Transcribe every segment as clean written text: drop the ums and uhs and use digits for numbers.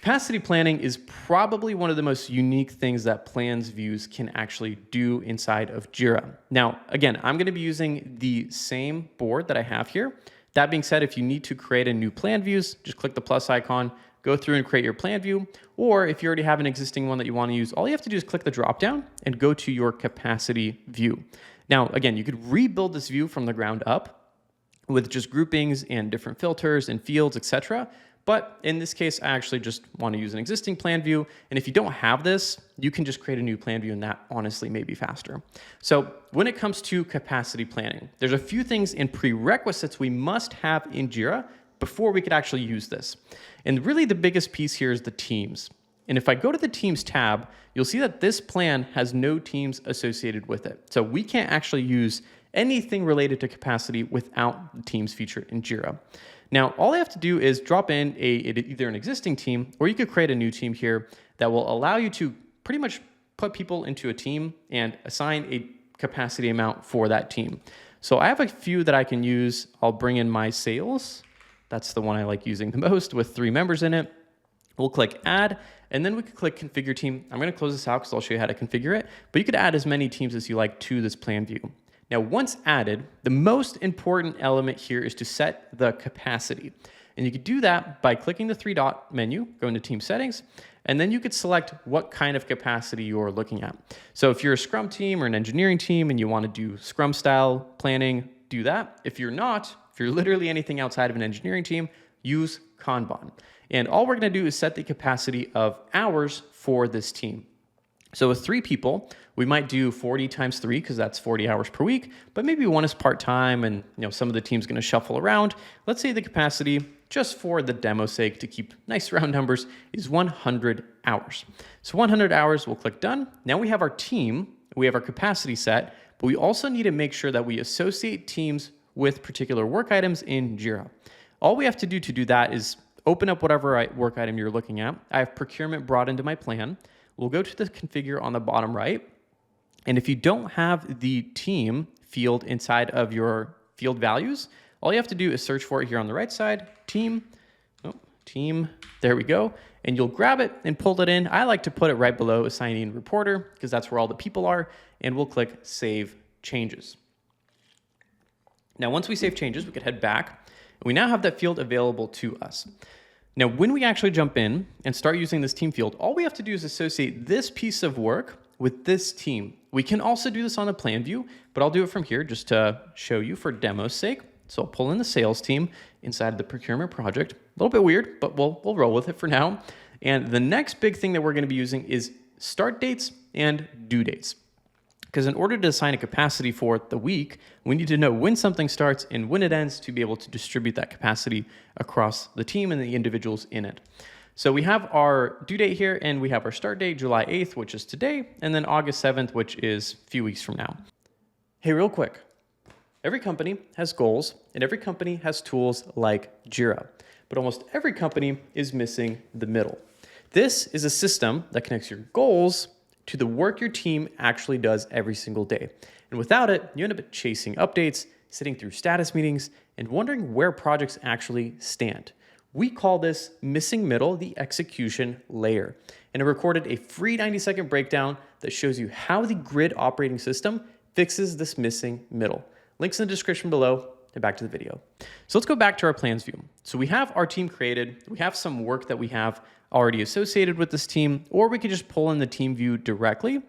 Capacity planning is probably one of the most unique things that plans views can actually do inside of Jira. Now, again, I'm going to be using the same board that I have here. That being said, if you need to create a new plan views, just click the plus icon, go through and create your plan view. Or if you already have an existing one that you want to use, all you have to do is click the drop down and go to your capacity view. Now, again, you could rebuild this view from the ground up with just groupings and different filters and fields, etc. But in this case, I actually just want to use an existing plan view. And if you don't have this, you can just create a new plan view, and that honestly may be faster. So when it comes to capacity planning, there's a few things in prerequisites we must have in Jira before we could actually use this. And really the biggest piece here is the teams. And if I go to the teams tab, you'll see that this plan has no teams associated with it. So we can't actually use anything related to capacity without the teams feature in Jira. Now, all I have to do is drop in either an existing team, or you could create a new team here that will allow you to pretty much put people into a team and assign a capacity amount for that team. So I have a few that I can use. I'll bring in my sales. That's the one I like using the most with 3 members in it. We'll click add, and then we can click configure team. I'm going to close this out because I'll show you how to configure it, but you could add as many teams as you like to this plan view. Now, once added, the most important element here is to set the capacity. And you could do that by clicking the 3-dot menu, going to team settings, and then you could select what kind of capacity you're looking at. So if you're a Scrum team or an engineering team and you want to do Scrum style planning, do that. If you're not, if you're literally anything outside of an engineering team, use Kanban. And all we're going to do is set the capacity of hours for this team. So with 3 people, we might do 40 times 3 because that's 40 hours per week, but maybe one is part-time and some of the team's going to shuffle around. Let's say the capacity, just for the demo's sake to keep nice round numbers, is 100 hours. So 100 hours, we'll click done. Now we have our team, we have our capacity set, but we also need to make sure that we associate teams with particular work items in Jira. All we have to do that is open up whatever work item you're looking at. I have procurement brought into my plan. We'll go to the configure on the bottom right. And if you don't have the team field inside of your field values, all you have to do is search for it here on the right side, team, there we go. And you'll grab it and pull it in. I like to put it right below assignee and reporter because that's where all the people are. And we'll click save changes. Now, once we save changes, we could head back. We now have that field available to us. Now, when we actually jump in and start using this team field, all we have to do is associate this piece of work with this team. We can also do this on the plan view, but I'll do it from here just to show you for demo's sake. So I'll pull in the sales team inside the procurement project. A little bit weird, but we'll roll with it for now. And the next big thing that we're going to be using is start dates and due dates. Because in order to assign a capacity for the week, we need to know when something starts and when it ends to be able to distribute that capacity across the team and the individuals in it. So we have our due date here, and we have our start date, July 8th, which is today, and then August 7th, which is a few weeks from now. Hey, real quick. Every company has goals, and every company has tools like Jira, but almost every company is missing the middle. This is a system that connects your goals to the work your team actually does every single day. And without it, you end up chasing updates, sitting through status meetings, and wondering where projects actually stand. We call this missing middle the execution layer. And I recorded a free 90-second breakdown that shows you how the grid operating system fixes this missing middle. Links in the description below, and back to the video. So let's go back to our plans view. So we have our team created, we have some work that we have already associated with this team, or we could just pull in the team view directly,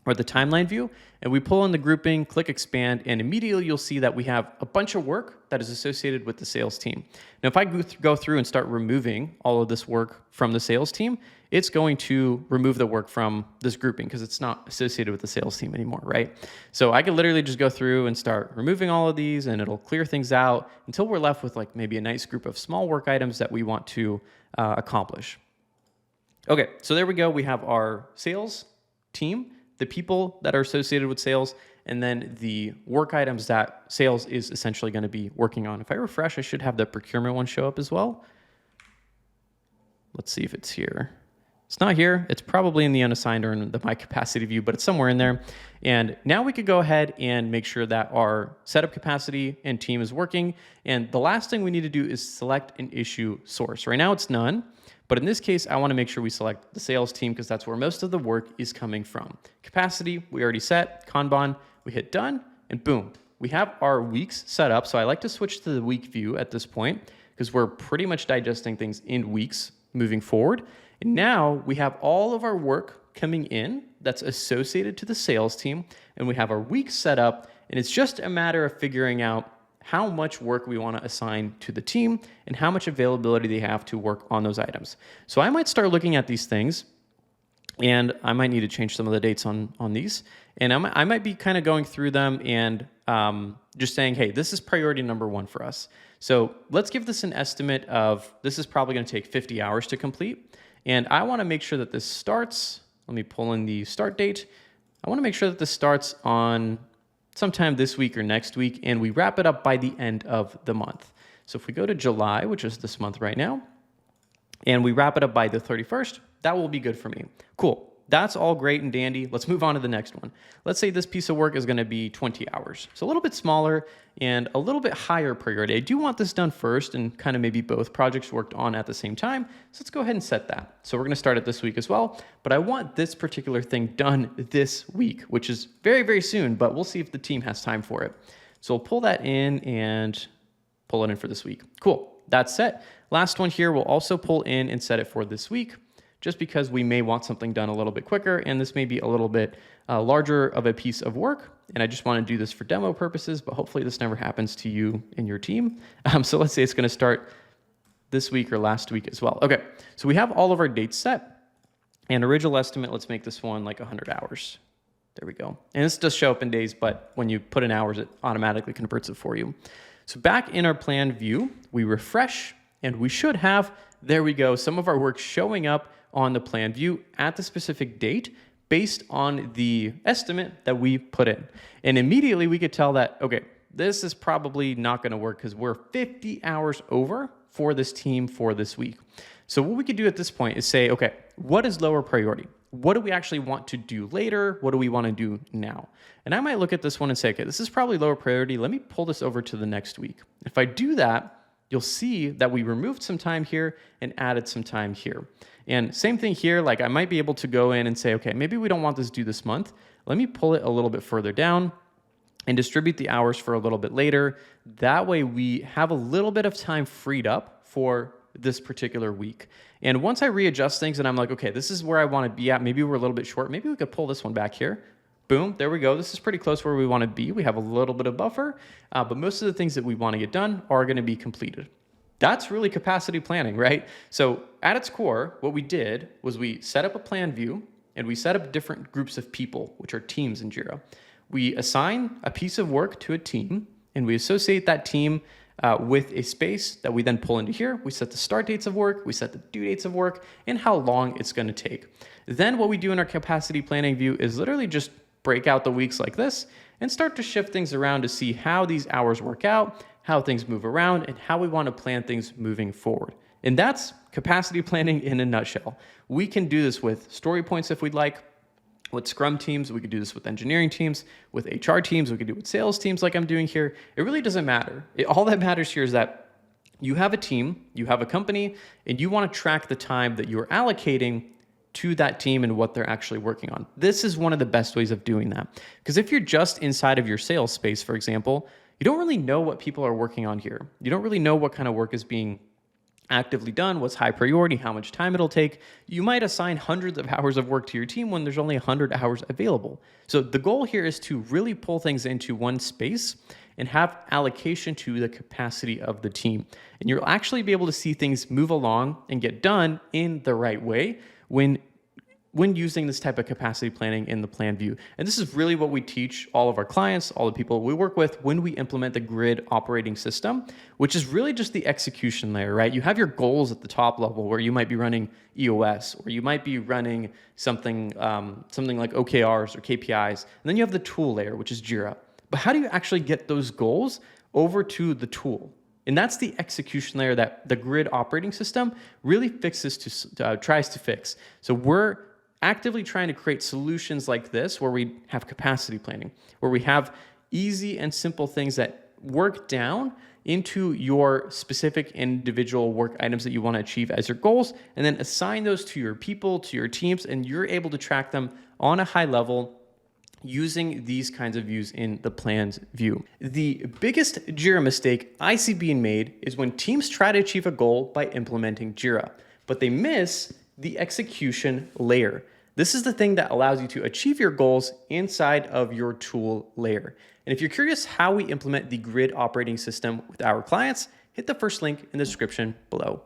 or the timeline view, and we pull in the grouping, click expand, and immediately you'll see that we have a bunch of work that is associated with the sales team. Now, if I go through and start removing all of this work from the sales team, it's going to remove the work from this grouping because it's not associated with the sales team anymore, right? So I could literally just go through and start removing all of these, and it'll clear things out until we're left with like maybe a nice group of small work items that we want to accomplish. Okay, so there we go. We have our sales team, the people that are associated with sales, and then the work items that sales is essentially going to be working on. If I refresh, I should have the procurement one show up as well. Let's see if it's here. It's not here. It's probably in the unassigned or in the my capacity view, but it's somewhere in there. And now we could go ahead and make sure that our setup capacity and team is working. And the last thing we need to do is select an issue source. Right now it's none, But in this case, I want to make sure we select the sales team because that's where most of the work is coming from. Capacity, we already set. Kanban, we hit done, and boom. We have our weeks set up. So I like to switch to the week view at this point because we're pretty much digesting things in weeks moving forward. And now we have all of our work coming in that's associated to the sales team, and we have our weeks set up, and it's just a matter of figuring out how much work we want to assign to the team and how much availability they have to work on those items. So I might start looking at these things, and I might need to change some of the dates on these, and I might be kind of going through them and just saying, hey, this is priority number 1 for us. So let's give this an estimate of, this is probably going to take 50 hours to complete, and I want to make sure that this starts. Let me pull in the start date. I want to make sure that this starts on sometime this week or next week, and we wrap it up by the end of the month. So if we go to July, which is this month right now, and we wrap it up by the 31st, that will be good for me. Cool. That's all great and dandy. Let's move on to the next one. Let's say this piece of work is going to be 20 hours. So a little bit smaller and a little bit higher priority. I do want this done first and kind of maybe both projects worked on at the same time. So let's go ahead and set that. So we're going to start it this week as well, but I want this particular thing done this week, which is very, very soon, but we'll see if the team has time for it. So we'll pull that in and pull it in for this week. Cool. That's set. Last one here, we'll also pull in and set it for this week, just because we may want something done a little bit quicker, and this may be a little bit larger of a piece of work, and I just want to do this for demo purposes, but hopefully this never happens to you and your team. So let's say it's going to start this week or last week as well. Okay, so we have all of our dates set, and original estimate, let's make this one like 100 hours. There we go. And this does show up in days, but when you put in hours, it automatically converts it for you. So back in our plan view, we refresh, and we should have, there we go, some of our work showing up on the plan view at the specific date based on the estimate that we put in. And immediately we could tell that, okay, this is probably not going to work because we're 50 hours over for this team for this week. So what we could do at this point is say, okay, what is lower priority? What do we actually want to do later? What do we want to do now? And I might look at this one and say, okay, this is probably lower priority. Let me pull this over to the next week. If I do that, you'll see that we removed some time here and added some time here. And same thing here, like I might be able to go in and say, okay, maybe we don't want this due this month. Let me pull it a little bit further down and distribute the hours for a little bit later. That way we have a little bit of time freed up for this particular week. And once I readjust things and I'm like, okay, this is where I want to be at. Maybe we're a little bit short. Maybe we could pull this one back here. Boom, there we go. This is pretty close where we want to be. We have a little bit of buffer, but most of the things that we want to get done are going to be completed. That's really capacity planning, right? So at its core, what we did was we set up a plan view and we set up different groups of people, which are teams in Jira. We assign a piece of work to a team and we associate that team with a space that we then pull into here. We set the start dates of work, we set the due dates of work, and how long it's going to take. Then what we do in our capacity planning view is literally just break out the weeks like this and start to shift things around to see how these hours work out, how things move around, and how we want to plan things moving forward. And that's capacity planning in a nutshell. We can do this with story points if we'd like, with Scrum teams, we could do this with engineering teams, with HR teams, we could do it with sales teams like I'm doing here. It really doesn't matter. All that matters here is that you have a team, you have a company, and you want to track the time that you're allocating to that team and what they're actually working on. This is one of the best ways of doing that. Because if you're just inside of your sales space, for example, you don't really know what people are working on here. You don't really know what kind of work is being actively done, what's high priority, how much time it'll take. You might assign hundreds of hours of work to your team when there's only 100 hours available. So the goal here is to really pull things into one space and have allocation to the capacity of the team. And you'll actually be able to see things move along and get done in the right way when using this type of capacity planning in the plan view. And this is really what we teach all of our clients, all the people we work with when we implement the grid operating system, which is really just the execution layer, right? You have your goals at the top level where you might be running EOS, or you might be running something like OKRs or KPIs. And then you have the tool layer, which is Jira. But how do you actually get those goals over to the tool? And that's the execution layer that the grid operating system really tries to fix. So we're actively trying to create solutions like this where we have capacity planning, where we have easy and simple things that work down into your specific individual work items that you want to achieve as your goals, and then assign those to your people, to your teams, and you're able to track them on a high level using these kinds of views in the plans view. The biggest Jira mistake I see being made is when teams try to achieve a goal by implementing Jira, but they miss the execution layer. This is the thing that allows you to achieve your goals inside of your tool layer. And if you're curious how we implement the grid operating system with our clients, hit the first link in the description below.